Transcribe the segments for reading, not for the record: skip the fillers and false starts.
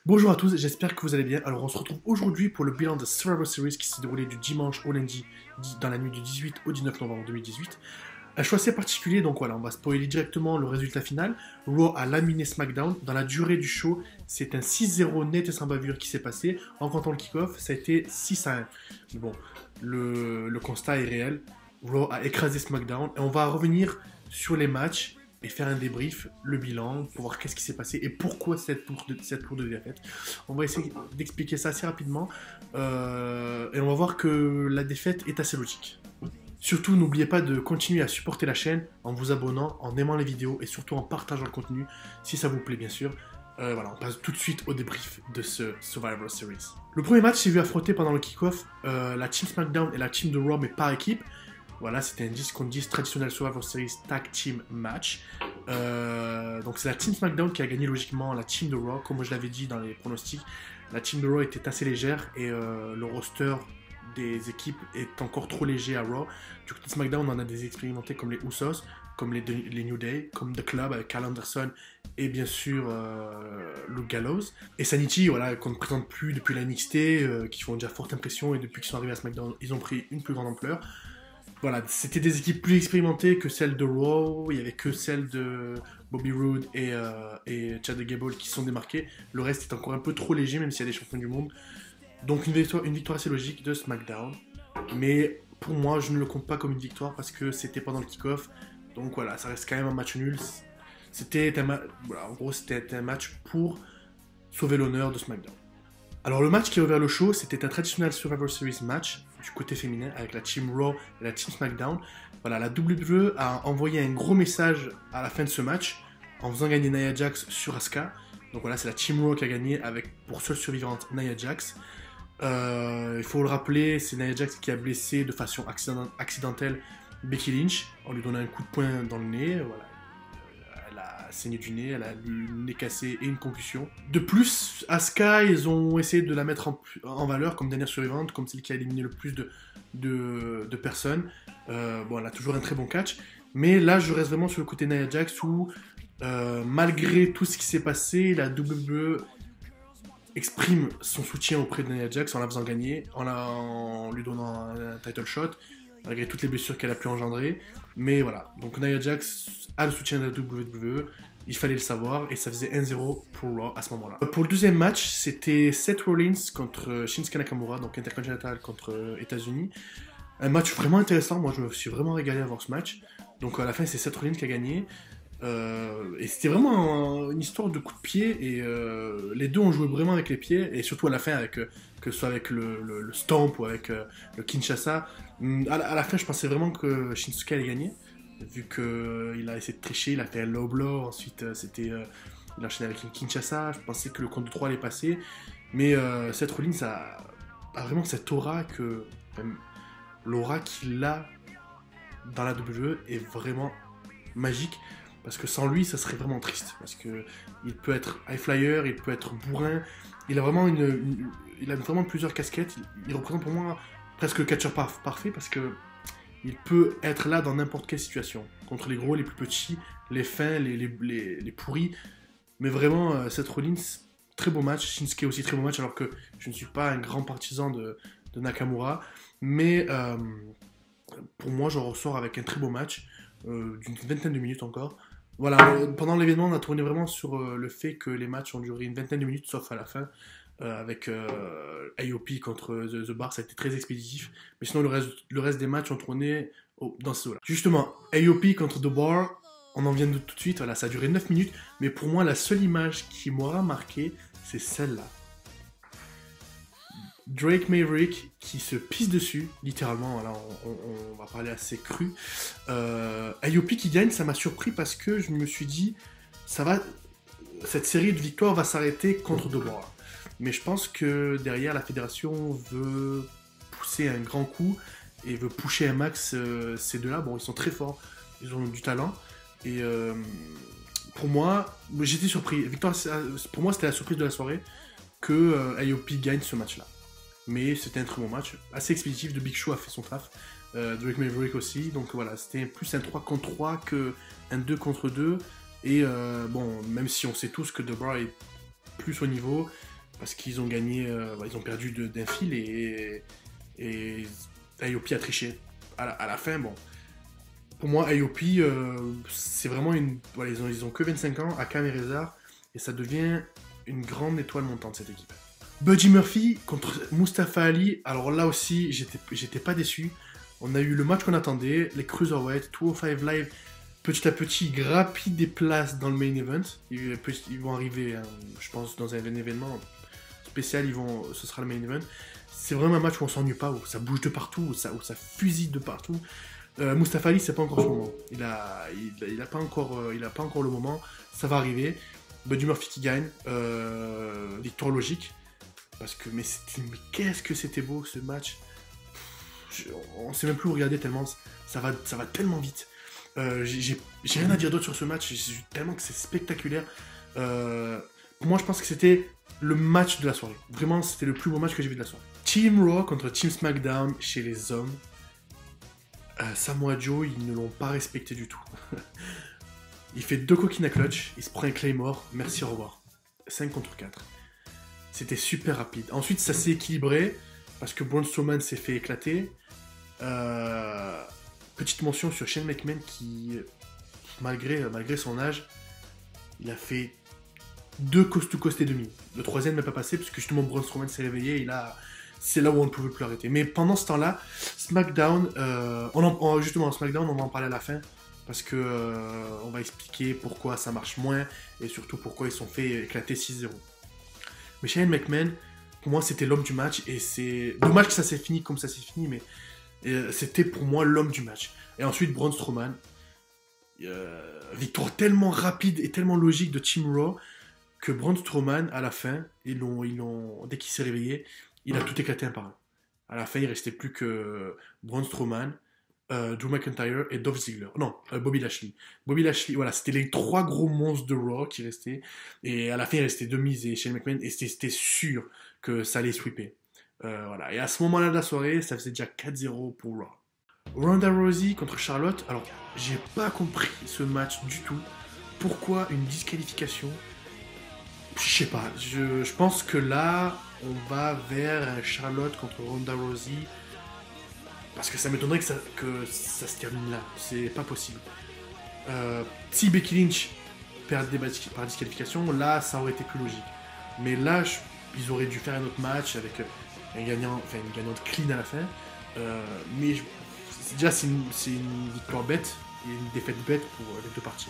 Bonjour à tous, j'espère que vous allez bien. Alors on se retrouve aujourd'hui pour le bilan de Survivor Series qui s'est déroulé du dimanche au lundi, dans la nuit du 18 au 19 novembre 2018. Un choix assez particulier, donc voilà, on va spoiler directement le résultat final. Raw a laminé SmackDown. Dans la durée du show, c'est un 6-0 net et sans bavure qui s'est passé. En comptant le kick-off, ça a été 6-1. Mais bon, le constat est réel. Raw a écrasé SmackDown et on va revenir sur les matchs et faire un débrief, le bilan, pour voir qu'est-ce qui s'est passé et pourquoi cette tour de défaite. On va essayer d'expliquer ça assez rapidement et on va voir que la défaite est assez logique. Surtout, n'oubliez pas de continuer à supporter la chaîne en vous abonnant, en aimant les vidéos et surtout en partageant le contenu, si ça vous plaît bien sûr. Voilà, on passe tout de suite au débrief de ce Survivor Series. Le premier match s'est vu affronter pendant le kick-off la Team SmackDown et la Team de Raw, mais par équipe. Voilà, c'était un 10 contre 10 traditionnel Survivor Series Tag Team Match. Donc c'est la Team SmackDown qui a gagné logiquement la Team de Raw. Comme je l'avais dit dans les pronostics, la Team de Raw était assez légère et le roster des équipes est encore trop léger à Raw. Du côté de SmackDown, on en a des expérimentés comme les Usos, comme les New Day, comme The Club avec Karl Anderson et bien sûr Luke Gallows. Et Sanity, voilà, qu'on ne présente plus depuis la NXT, qui font déjà forte impression et depuis qu'ils sont arrivés à SmackDown, ils ont pris une plus grande ampleur. Voilà, c'était des équipes plus expérimentées que celles de Raw, il n'y avait que celles de Bobby Roode et Chad Gable qui sont démarquées. Le reste est encore un peu trop léger, même s'il y a des champions du monde. Donc une victoire assez logique de SmackDown. Mais pour moi, je ne le compte pas comme une victoire parce que c'était pendant le kick-off. Donc voilà, ça reste quand même un match nul. Voilà, en gros, c'était un match pour sauver l'honneur de SmackDown. Alors le match qui a ouvert le show, c'était un traditionnel Survivor Series match du côté féminin avec la Team Raw et la Team SmackDown. Voilà, la WWE a envoyé un gros message à la fin de ce match en faisant gagner Nia Jax sur Asuka. Donc voilà, c'est la Team Raw qui a gagné avec pour seule survivante Nia Jax. Il faut le rappeler, c'est Nia Jax qui a blessé de façon accidentelle Becky Lynch en lui donnant un coup de poing dans le nez. Voilà. Elle a saigné du nez, elle a eu le nez cassé et une concussion. De plus, Asuka, ils ont essayé de la mettre en valeur comme dernière survivante, comme celle qui a éliminé le plus de personnes. Bon, elle a toujours un très bon catch. Mais là, je reste vraiment sur le côté Nia Jax où, malgré tout ce qui s'est passé, la WWE exprime son soutien auprès de Nia Jax en la faisant gagner, en lui donnant un title shot, malgré toutes les blessures qu'elle a pu engendrer. Mais voilà, donc Nia Jax a le soutien de la WWE, il fallait le savoir, et ça faisait 1-0 pour Raw à ce moment-là. Pour le deuxième match, c'était Seth Rollins contre Shinsuke Nakamura, donc Intercontinental contre États-Unis. Un match vraiment intéressant, moi je me suis vraiment régalé à voir ce match. Donc à la fin, c'est Seth Rollins qui a gagné. Et c'était vraiment une histoire de coups de pied et les deux ont joué vraiment avec les pieds et surtout à la fin avec que ce soit avec le stomp ou avec le Kinshasa. À la fin je pensais vraiment que Shinsuke allait gagner vu qu'il a essayé de tricher, il a fait un low blow, ensuite il a enchaîné avec une Kinshasa. Je pensais que le compte de 3 allait passer, mais Seth Rollins a vraiment cette aura que l'aura qu'il a dans la WWE est vraiment magique. Parce que sans lui, ça serait vraiment triste. Parce que il peut être high flyer, il peut être bourrin. Il a vraiment il a vraiment plusieurs casquettes. Il représente pour moi presque le catcheur parfait parce que il peut être là dans n'importe quelle situation. Contre les gros, les plus petits, les fins, les pourris. Mais vraiment, Seth Rollins, très beau match. Shinsuke aussi très beau match, alors que je ne suis pas un grand partisan de Nakamura. Mais pour moi, j'en ressors avec un très beau match d'une vingtaine de minutes encore. Voilà, pendant l'événement, on a tourné vraiment sur le fait que les matchs ont duré une vingtaine de minutes, sauf à la fin, avec AOP contre The Bar, ça a été très expéditif. Mais sinon, le reste des matchs ont tourné dans ce là. Justement, AOP contre The Bar, on en vient de tout de suite, voilà, ça a duré 9 minutes, mais pour moi, la seule image qui m'aura marqué, c'est celle-là. Drake Maverick qui se pisse dessus, littéralement, voilà, on va parler assez cru. AOP qui gagne, ça m'a surpris parce que je me suis dit, cette série de victoires va s'arrêter contre Deborah. Mais je pense que derrière, la fédération veut pousser un grand coup et veut pusher un max ces deux-là. Bon, ils sont très forts, ils ont du talent. Et pour moi, j'étais surpris. Victoire, pour moi, c'était la surprise de la soirée que AOP gagne ce match-là. Mais c'était un très bon match, assez expéditif. The Big Show a fait son taf, Drake Maverick aussi, donc voilà, c'était plus un 3 contre 3 qu'un 2 contre 2, et bon, même si on sait tous que The Bar est plus au niveau, parce qu'ils ont gagné, ils ont perdu d'un fil et AOP a triché. À la fin, bon, pour moi, AOP, c'est vraiment une. Voilà, ils ont que 25 ans, Akam et Rezar, et ça devient une grande étoile montante cette équipe. Buddy Murphy contre Mustafa Ali, alors là aussi, j'étais pas déçu. On a eu le match qu'on attendait, les Cruiserweight, 205 Live, petit à petit, grappillent des places dans le main event. Ils vont arriver, hein, je pense, dans un événement spécial, ce sera le main event. C'est vraiment un match où on s'ennuie pas, où ça bouge de partout, où ça fusille de partout. Mustafa Ali, c'est pas encore ce moment. Il a pas encore le moment. Ça va arriver. Buddy Murphy qui gagne, victoire logique. Parce que mais qu'est-ce que c'était beau ce match. On sait même plus où regarder tellement ça va tellement vite. J'ai rien à dire d'autre sur ce match. Tellement que c'est spectaculaire. Pour moi, je pense que c'était le match de la soirée. Vraiment, c'était le plus beau match que j'ai vu de la soirée. Team Raw contre Team SmackDown chez les hommes. Samoa Joe, ils ne l'ont pas respecté du tout. Il fait 2 coquines à clutch, il se prend un Claymore, merci, au revoir. 5 contre 4. C'était super rapide. Ensuite, ça s'est équilibré, parce que Braun Strowman s'est fait éclater. Petite mention sur Shane McMahon qui, malgré son âge, il a fait 2 coast-to-coast et demi. Le troisième n'est pas passé, parce que justement Braun Strowman s'est réveillé, et là, c'est là où on ne pouvait plus arrêter. Mais pendant ce temps-là, SmackDown, justement, SmackDown, on va en parler à la fin, parce que on va expliquer pourquoi ça marche moins, et surtout pourquoi ils sont fait éclater 6-0. Mais Shane McMahon, pour moi, c'était l'homme du match, et c'est dommage que ça s'est fini comme ça s'est fini, mais c'était pour moi l'homme du match. Et ensuite, Braun Strowman, victoire tellement rapide et tellement logique de Team Raw, que Braun Strowman, à la fin, dès qu'il s'est réveillé, il a tout éclaté un par un. À la fin, il restait plus que Braun Strowman, Drew McIntyre et Dolph Ziggler. Non, Bobby Lashley. Bobby Lashley, voilà, c'était les 3 gros monstres de Raw qui restaient. Et à la fin, il restait The Miz et Shane McMahon. Et c'était sûr que ça allait sweeper. Voilà. Et à ce moment-là de la soirée, ça faisait déjà 4-0 pour Raw. Ronda Rousey contre Charlotte. Alors, j'ai pas compris ce match du tout. Pourquoi une disqualification? Je sais pas. Je pense que là, on va vers Charlotte contre Ronda Rousey. Parce que ça m'étonnerait que ça se termine là. C'est pas possible. Si Becky Lynch perd par disqualification, là, ça aurait été plus logique. Mais là, ils auraient dû faire un autre match avec une gagnante clean à la fin. Mais déjà, c'est une victoire bête et une défaite bête pour les deux parties.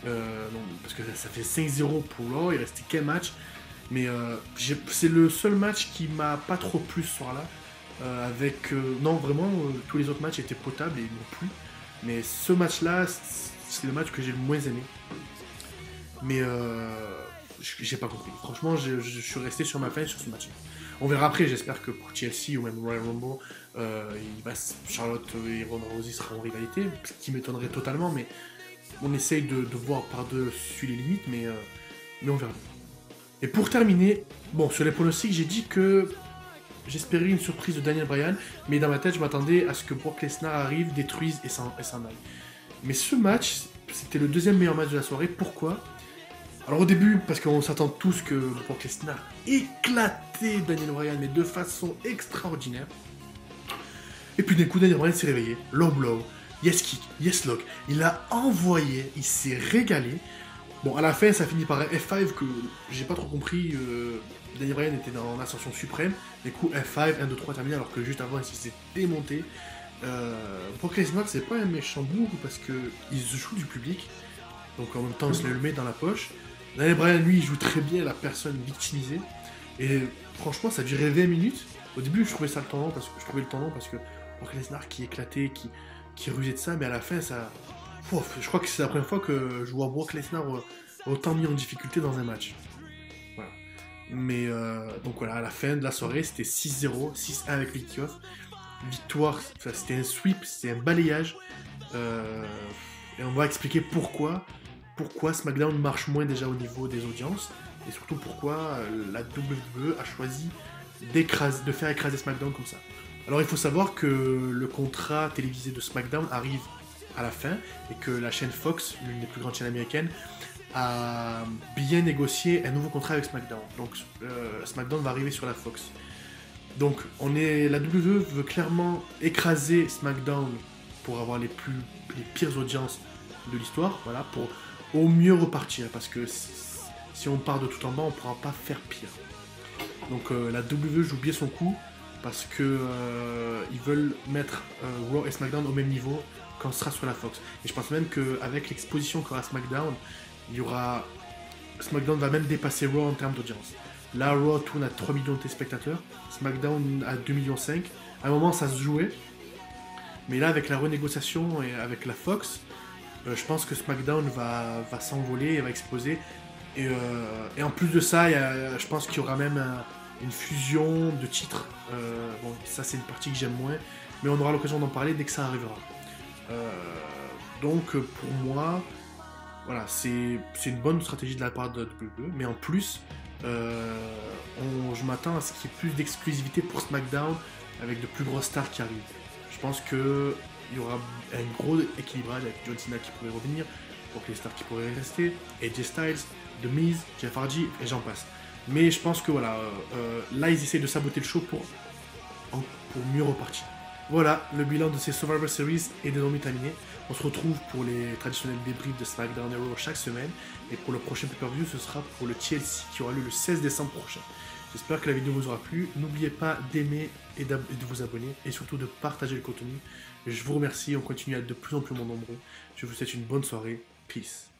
Non, parce que ça fait 5-0 pour Raw, il restait qu'un match. Mais c'est le seul match qui m'a pas trop plu ce soir-là. Non, vraiment, tous les autres matchs étaient potables et non plus. Mais ce match-là, c'est le match que j'ai le moins aimé. Mais j'ai pas compris. Franchement, je suis resté sur ma faim sur ce match-là. On verra après, j'espère que pour Chelsea ou même Royal Rumble, Charlotte et Ronda Rousey seront en rivalité, ce qui m'étonnerait totalement, mais on essaye de voir par-dessus les limites, mais on verra. Et pour terminer, bon, sur les pronostics, j'ai dit que j'espérais une surprise de Daniel Bryan, mais dans ma tête, je m'attendais à ce que Brock Lesnar arrive, détruise et s'en aille. Mais ce match, c'était le deuxième meilleur match de la soirée. Pourquoi ? Alors au début, parce qu'on s'attend tous que Brock Lesnar éclatait Daniel Bryan, mais de façon extraordinaire. Et puis d'un coup, Daniel Bryan s'est réveillé. Low blow, yes kick, yes lock. Il a envoyé, il s'est régalé. Bon, à la fin, ça finit par un F5 que j'ai pas trop compris. Daniel Bryan était en ascension suprême. Du coup, F5, 1, 2, 3 terminé, alors que juste avant, il s'est démonté. Brock Lesnar, c'est pas un méchant bourg parce qu'il se joue du public. Donc en même temps, il se le met dans la poche. Daniel Bryan, lui, il joue très bien la personne victimisée. Et franchement, ça durait 20 minutes. Au début, je trouvais le tendance parce que Brock Lesnar qui éclatait, qui rusait de ça, mais à la fin, ça... je crois que c'est la première fois que je vois Brock Lesnar autant mis en difficulté dans un match. Voilà. Mais donc voilà, à la fin de la soirée, c'était 6-0, 6-1 avec le kick-off. Victoire, c'était un sweep, c'était un balayage. Et on va expliquer pourquoi SmackDown marche moins déjà au niveau des audiences, et surtout pourquoi la WWE a choisi de faire écraser SmackDown comme ça. Alors il faut savoir que le contrat télévisé de SmackDown arrive à la fin, et que la chaîne Fox, l'une des plus grandes chaînes américaines, à bien négocier un nouveau contrat avec SmackDown. Donc SmackDown va arriver sur la Fox. Donc la WWE veut clairement écraser SmackDown pour avoir les pires audiences de l'histoire, voilà, pour au mieux repartir, parce que si on part de tout en bas, on ne pourra pas faire pire. Donc la WWE joue bien son coup, parce que ils veulent mettre Raw et SmackDown au même niveau quand ce sera sur la Fox. Et je pense même qu'avec l'exposition qu'aura SmackDown, SmackDown va même dépasser Raw en termes d'audience. Là, Raw tourne à 3 millions de téléspectateurs, SmackDown à 2,5 millions. À un moment, ça se jouait. Mais là, avec la renégociation et avec la Fox, je pense que SmackDown va s'envoler et va exploser. Et en plus de ça, je pense qu'il y aura même une fusion de titres. Bon, ça, c'est une partie que j'aime moins. Mais on aura l'occasion d'en parler dès que ça arrivera. Donc, pour moi, voilà, c'est une bonne stratégie de la part de WWE. Mais en plus, je m'attends à ce qu'il y ait plus d'exclusivité pour SmackDown avec de plus grosses stars qui arrivent. Je pense qu'il y aura un gros équilibrage avec John Cena qui pourrait revenir, donc les stars qui pourraient rester, AJ Styles, The Miz, Jeff Hardy et j'en passe. Mais je pense que voilà, là ils essaient de saboter le show pour mieux repartir. Voilà, le bilan de ces Survivor Series est désormais terminé. On se retrouve pour les traditionnels débriefs de SmackDown et Raw chaque semaine. Et pour le prochain pay-per-view, ce sera pour le TLC qui aura lieu le 16 décembre prochain. J'espère que la vidéo vous aura plu. N'oubliez pas d'aimer et de vous abonner. Et surtout de partager le contenu. Je vous remercie. On continue à être de plus en plus nombreux. Je vous souhaite une bonne soirée. Peace.